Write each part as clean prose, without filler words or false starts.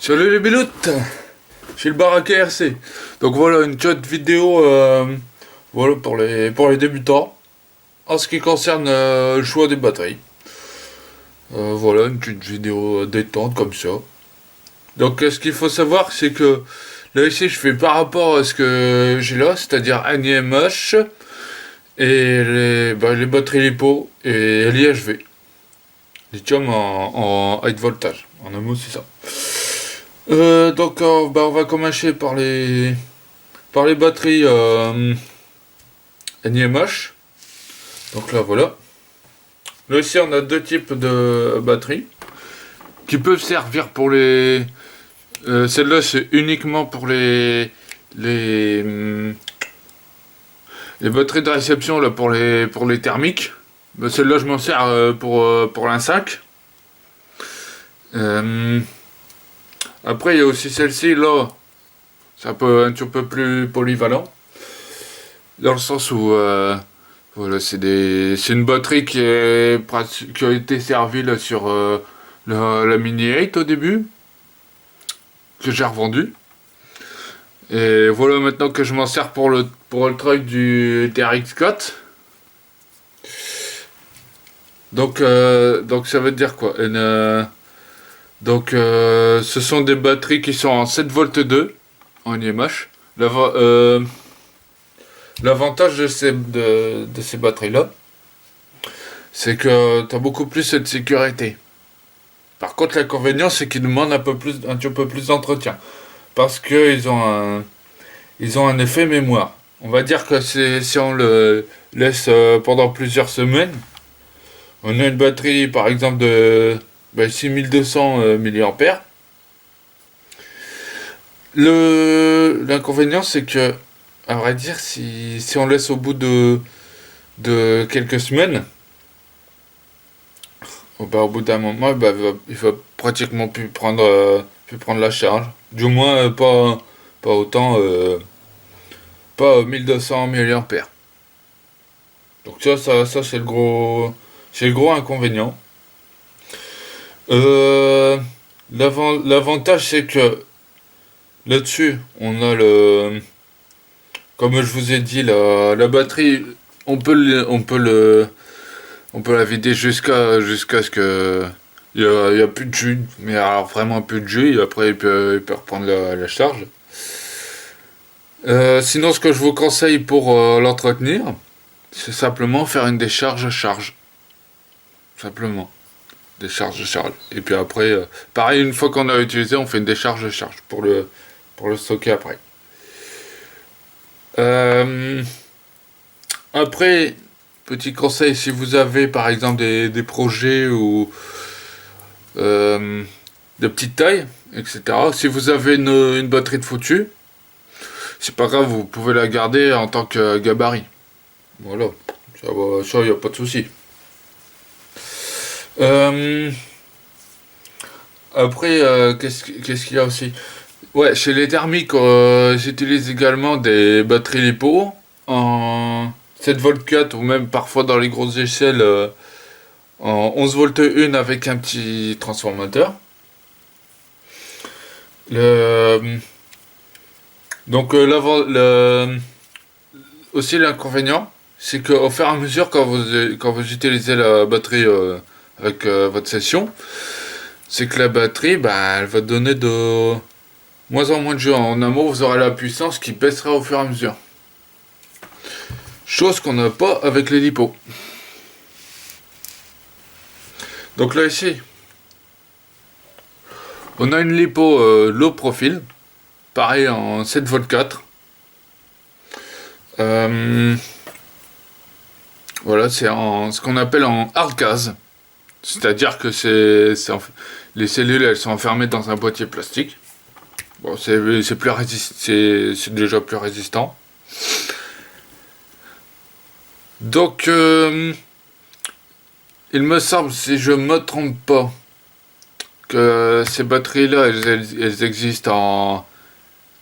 Salut les biloutes, je suis le Baraque RC. Donc voilà une petite vidéo voilà pour les débutants en ce qui concerne le choix des batteries. Voilà une petite vidéo détente comme ça. Donc ce qu'il faut savoir c'est que là ici je fais par rapport à ce que j'ai là, c'est-à-dire NiMH et les batteries LiPo et l'IHV. Lithium en high voltage. En un mot c'est ça. On va commencer par les batteries NiMH. Donc là voilà. Là ici on a deux types de batteries qui peuvent servir pour les. Celle-là c'est uniquement pour les batteries de réception là pour les thermiques. Celle-là je m'en sers pour l'In5. Après il y a aussi celle-ci là. C'est un petit peu plus polyvalent. Dans le sens où voilà, c'est une batterie qui a été servie là, sur la Mini 8 au début, que j'ai revendue. Et voilà maintenant que je m'en sers pour le truc du TRX4. Donc ça veut dire quoi? Ce sont des batteries qui sont en 7 volts 2 en IMH. L'avantage de ces batteries-là, c'est que tu as beaucoup plus de sécurité. Par contre, l'inconvénient, c'est qu'ils demandent un petit peu plus d'entretien. Parce qu'ils ont un effet mémoire. On va dire que si on le laisse pendant plusieurs semaines, on a une batterie, par exemple, de 6200 mAh. L'inconvénient, c'est que, à vrai dire, si on laisse au bout de quelques semaines, au bout d'un moment, il va pratiquement plus prendre la charge. Du moins, pas autant, pas 1200 mAh. Donc ça c'est le gros inconvénient. Euh, L'avantage, c'est que là-dessus, on a comme je vous ai dit, la batterie, on peut la vider jusqu'à ce que il y a plus de jus, mais alors vraiment plus de jus, et après il peut reprendre la charge. Sinon, ce que je vous conseille pour l'entretenir, c'est simplement faire une décharge charge. Simplement. Décharge charge. Et puis après, pareil, une fois qu'on a utilisé, on fait une décharge charge pour le stocker après. Euh, Après, petit conseil, si vous avez par exemple des projets ou euh, de petite taille, etc. Si vous avez une batterie de foutu, c'est pas grave, vous pouvez la garder en tant que gabarit. Voilà, ça y a pas de souci. Euh, Après, qu'est-ce qu'il y a aussi? Ouais, chez les thermiques, j'utilise également des batteries LiPo en 7 volts 4 ou même parfois dans les grosses échelles en 11 volts 1 avec un petit transformateur. Le, aussi l'inconvénient, c'est qu'au fur et à mesure quand vous utilisez la batterie avec votre session, c'est que la batterie, elle va donner de moins en moins de jeu. En un mot, vous aurez la puissance qui baissera au fur et à mesure. Chose qu'on n'a pas avec les lipos. Donc là ici, on a une lipo low profile, pareil en 7 volts 4. Voilà, c'est en ce qu'on appelle en hard case. C'est-à-dire que les cellules elles sont enfermées dans un boîtier plastique. Bon, c'est déjà plus résistant. Donc, il me semble, si je me trompe pas, que ces batteries-là, elles existent en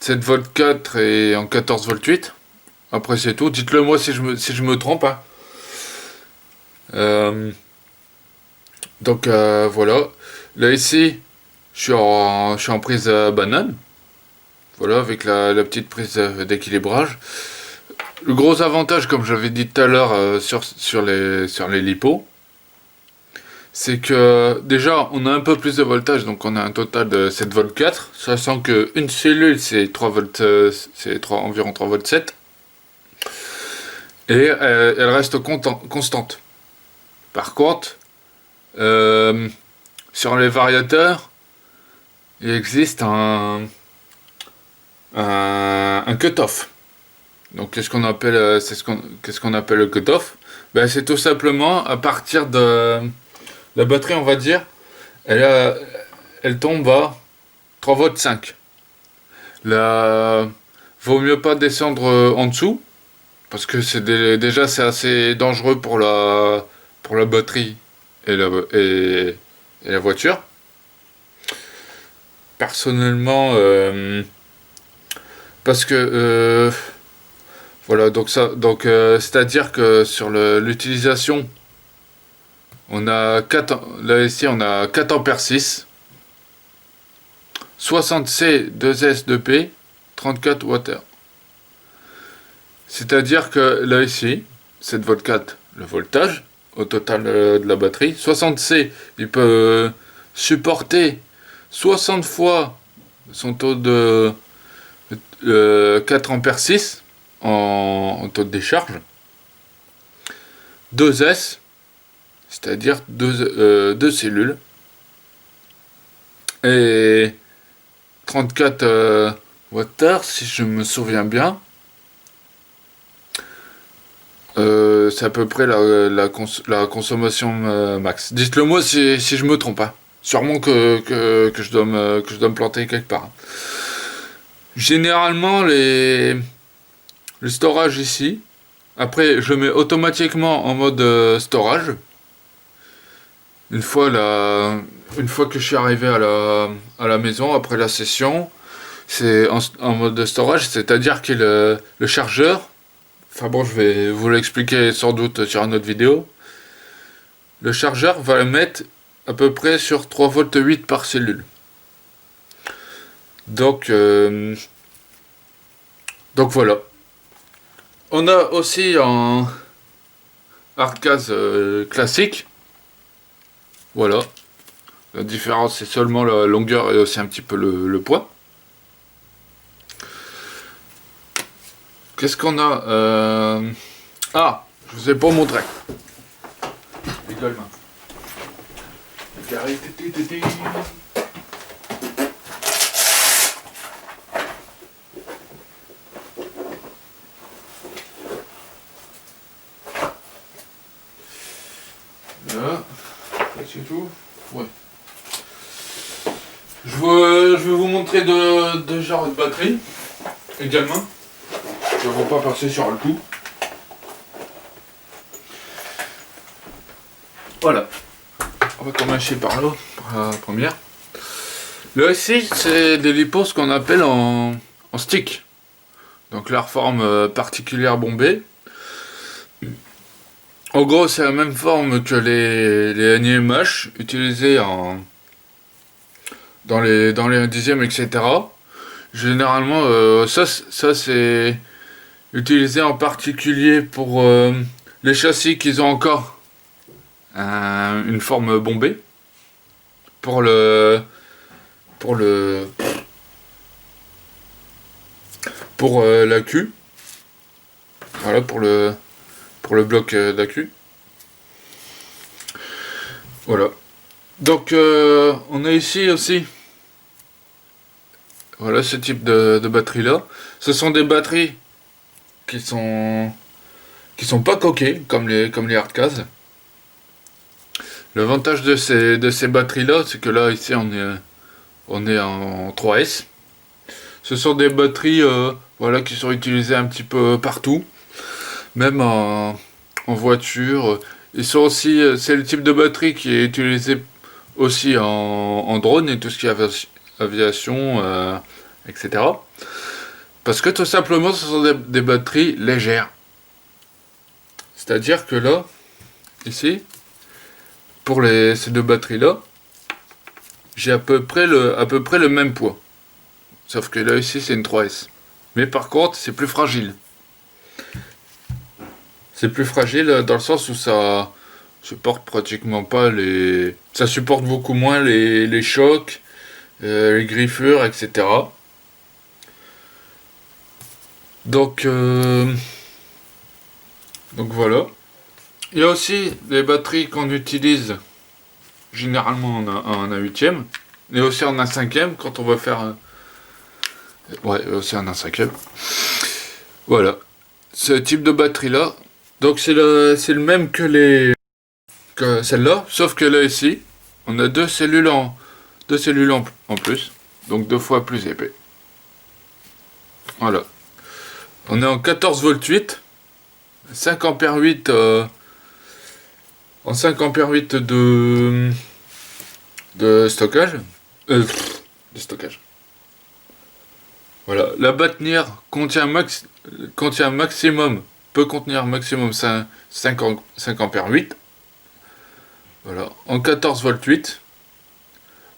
7 volts 4 et en 14 volts 8. Après, c'est tout. Dites-le moi si je me trompe. Hein. Euh, voilà. Là, ici, je suis en prise banane. Voilà, avec la petite prise d'équilibrage. Le gros avantage, comme j'avais dit tout à l'heure sur les lipos, c'est que déjà on a un peu plus de voltage, donc on a un total de 7 volts 4, sachant qu'une cellule c'est 3 volts, environ 3 volts 7, et elle reste constante. Par contre, sur les variateurs, il existe un cut-off. Donc qu'est-ce qu'on appelle, qu'est-ce qu'on appelle le cut-off? Ben, c'est tout simplement à partir de la batterie, on va dire, elle tombe à 3 volts 5. Là, vaut mieux pas descendre en dessous, parce que déjà c'est assez dangereux pour la batterie et la voiture. Personnellement, parce que voilà, c'est-à-dire que sur l'utilisation, on a 4, là ici on a 4 ampères 6, 60 C, 2S, 2P, 34 Wh. C'est-à-dire que là ici, 7 volts 4, le voltage au total de la batterie, 60 C, il peut supporter 60 fois son taux de 4 ampères 6 en taux de décharge. 2S, c'est-à-dire deux cellules, et 34 Wh, si je me souviens bien. C'est à peu près la consommation max. Dites-le moi si je me trompe pas. Sûrement que je dois me planter quelque part. Généralement, le storage ici, après je mets automatiquement en mode storage. Une fois que je suis arrivé à la maison après la session, c'est en mode de storage, c'est-à-dire que le chargeur, enfin bon, je vais vous l'expliquer sans doute sur une autre vidéo. Le chargeur va le mettre à peu près sur 3 volts 8 par cellule. Donc voilà. On a aussi en hardcase classique. Voilà. La différence, c'est seulement la longueur et aussi un petit peu le poids. Qu'est-ce qu'on a Ah, je vous ai pas montré. Également. Là, c'est tout. Ouais. Je vais vous montrer deux genres de batterie également. Je ne vais pas passer sur le coup. Voilà. On va commencer par là, par la première. Là ici, c'est des lipos qu'on appelle en stick. Donc leur forme particulière bombée. En gros, c'est la même forme que les NIMH utilisés dans les dixièmes, etc. Généralement, ça c'est utilisé en particulier pour les châssis qui ont encore une forme bombée. Pour la Q. Voilà, pour le bloc d'AQ. Voilà. Donc on a ici aussi voilà ce type de batterie là. Ce sont des batteries qui sont pas coquées comme les hardcase. L'avantage de ces batteries là, c'est que là ici on est en 3S. Ce sont des batteries voilà qui sont utilisées un petit peu partout, même en voiture. Ils sont aussi c'est le type de batterie qui est utilisé aussi en drone et tout ce qui est aviation, etc. Parce que tout simplement ce sont des batteries légères. C'est-à-dire que là, ici, pour ces deux batteries là, j'ai à peu près le même poids. Sauf que là ici c'est une 3S. Mais par contre c'est plus fragile. C'est plus fragile dans le sens où ça supporte pratiquement pas les... Ça supporte beaucoup moins les chocs, les griffures, etc. Donc, donc voilà. Il y a aussi des batteries qu'on utilise généralement en un huitième. Et aussi en un cinquième quand on va faire... ouais, aussi en un cinquième. Voilà. Ce type de batterie là. Donc c'est le même que celle-là, sauf que là ici, on a deux cellules en plus, donc 2 fois plus épais. Voilà. On est en 14 volts 8, 5 ampères 8 en 5 ampères 8 de stockage. De stockage. Voilà. La batterie contient maximum, peut contenir maximum 5 ampères 8. Voilà. En 14 volts 8.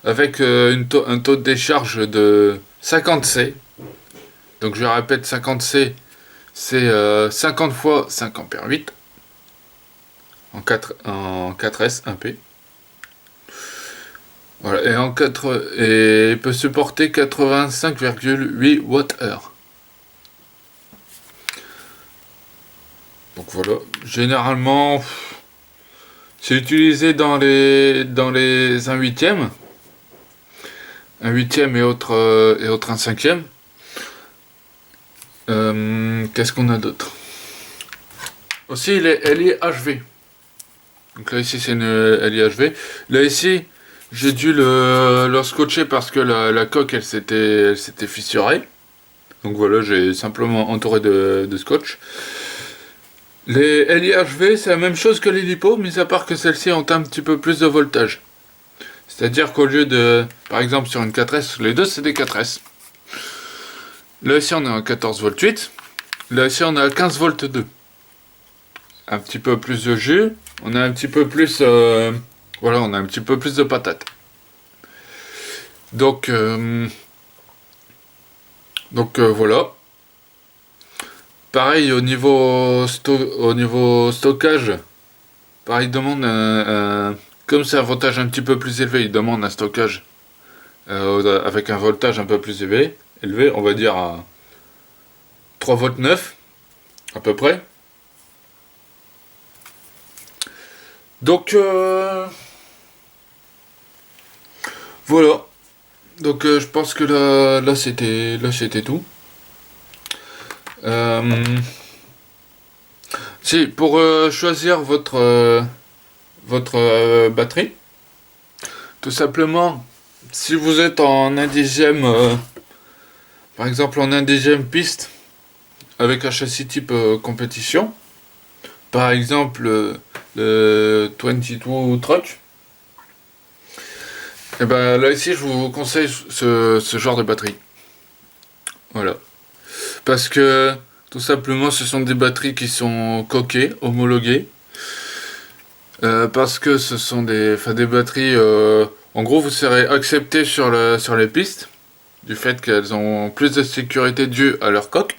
Avec un taux de décharge de 50 C. Donc je répète, 50 C, c'est 50 fois 5 ampères 8 en 4S 1P. Voilà, et il peut supporter 85,8 Wh. Donc voilà, généralement c'est utilisé dans les 1 huitième. Un huitième et autre un cinquième. Qu'est-ce qu'on a d'autre? Aussi les LIHV. Donc là ici c'est une LIHV. Là ici j'ai dû le scotcher parce que la coque elle s'était fissurée. Donc voilà, j'ai simplement entouré de scotch. Les LIHV c'est la même chose que les LiPo, mis à part que celles-ci ont un petit peu plus de voltage. C'est-à-dire qu'au lieu de, par exemple sur une 4S, les deux c'est des 4S. Là ici on est en 14 volts 8. Là ici on est à 15 volts 2. Un petit peu plus de jus. On a un petit peu plus, voilà, on a un petit peu plus de patates. Donc, voilà. Pareil au niveau stockage. Pareil, il demande comme c'est un voltage un petit peu plus élevé, il demande un stockage avec un voltage un peu plus élevé, on va dire à 3 volts 9 à peu près. Donc voilà. Donc je pense que là c'était tout. Si pour choisir votre batterie, tout simplement, si vous êtes en un dixième, par exemple en un dixième piste avec un châssis type compétition, par exemple le 22 Truck, et ben là ici je vous conseille ce genre de batterie. Voilà. Parce que tout simplement ce sont des batteries qui sont coquées, homologuées. Parce que ce sont des batteries. En gros, vous serez accepté sur les pistes du fait qu'elles ont plus de sécurité due à leur coque.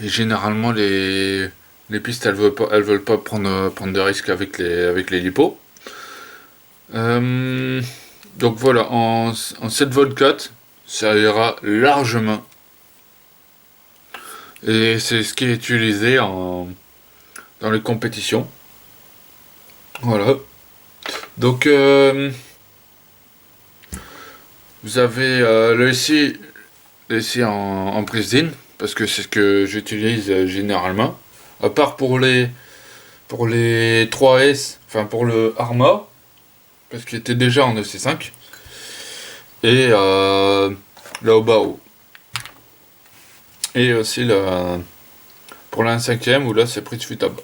Et généralement, les pistes, elles veulent pas prendre de risques avec les lipos. Donc voilà, en 7 volts 4, ça ira largement. Et c'est ce qui est utilisé dans les compétitions. Voilà. Donc vous avez là ici en Prisine, parce que c'est ce que j'utilise généralement. À part pour les 3S, enfin pour le Arma, parce qu'il était déjà en EC5. Et là au bas haut. Et aussi pour la 1/5 où là c'est pris de fuite à bas.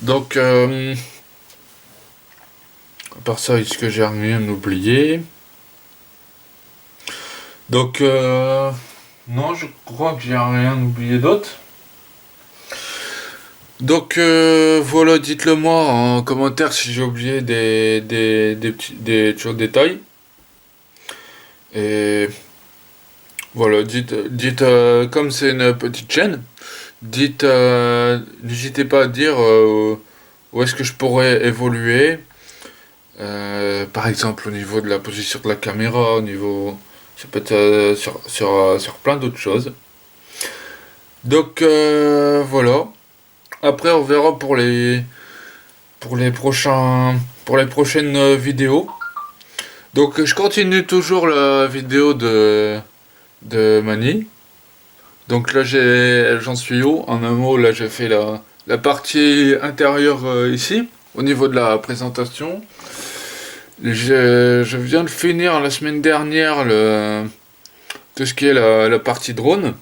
Donc à part ça, est-ce que j'ai rien oublié? Donc non, je crois que j'ai rien oublié d'autre. Donc voilà, dites-le moi en commentaire si j'ai oublié des petits détails. Et voilà, dites comme c'est une petite chaîne, n'hésitez pas à dire où est-ce que je pourrais évoluer. Par exemple au niveau de la position de la caméra, au niveau, ça peut être sur plein d'autres choses. Donc voilà. Après on verra pour les prochains pour les prochaines vidéos. Donc je continue toujours la vidéo de Mani. Donc là j'en suis où? En un mot, là j'ai fait la partie intérieure ici, au niveau de la présentation. Je viens de finir la semaine dernière tout ce qui est la partie drone.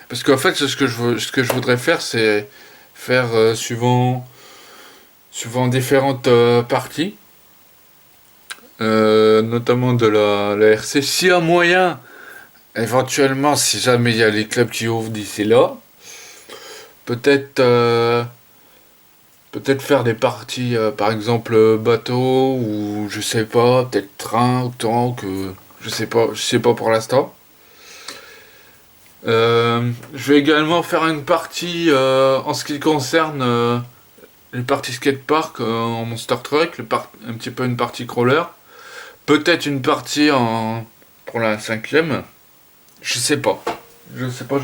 Parce qu'en fait ce que je voudrais faire c'est faire suivant différentes parties. Notamment de la RC. S'il y a moyen, éventuellement, si jamais il y a les clubs qui ouvrent d'ici là, peut-être peut-être faire des parties, par exemple bateau ou je sais pas, peut-être train ou tank, je sais pas pour l'instant. Je vais également faire une partie en ce qui concerne les parties skatepark en Monster Truck, un petit peu une partie crawler. Peut-être une partie pour la cinquième. Je sais pas. Je sais pas.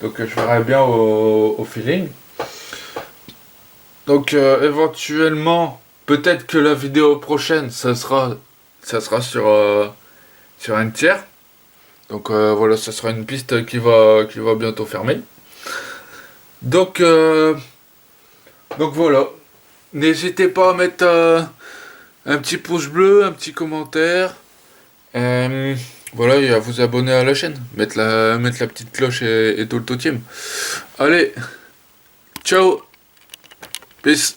Donc je verrai bien au feeling. Donc éventuellement, peut-être que la vidéo prochaine, ça sera sur un tiers. Donc voilà, ça sera une piste qui va bientôt fermer. Donc, donc voilà. N'hésitez pas à mettre un petit pouce bleu, un petit commentaire. Voilà, et à vous abonner à la chaîne. Mettre la petite cloche et tout le totième. Allez, ciao, peace.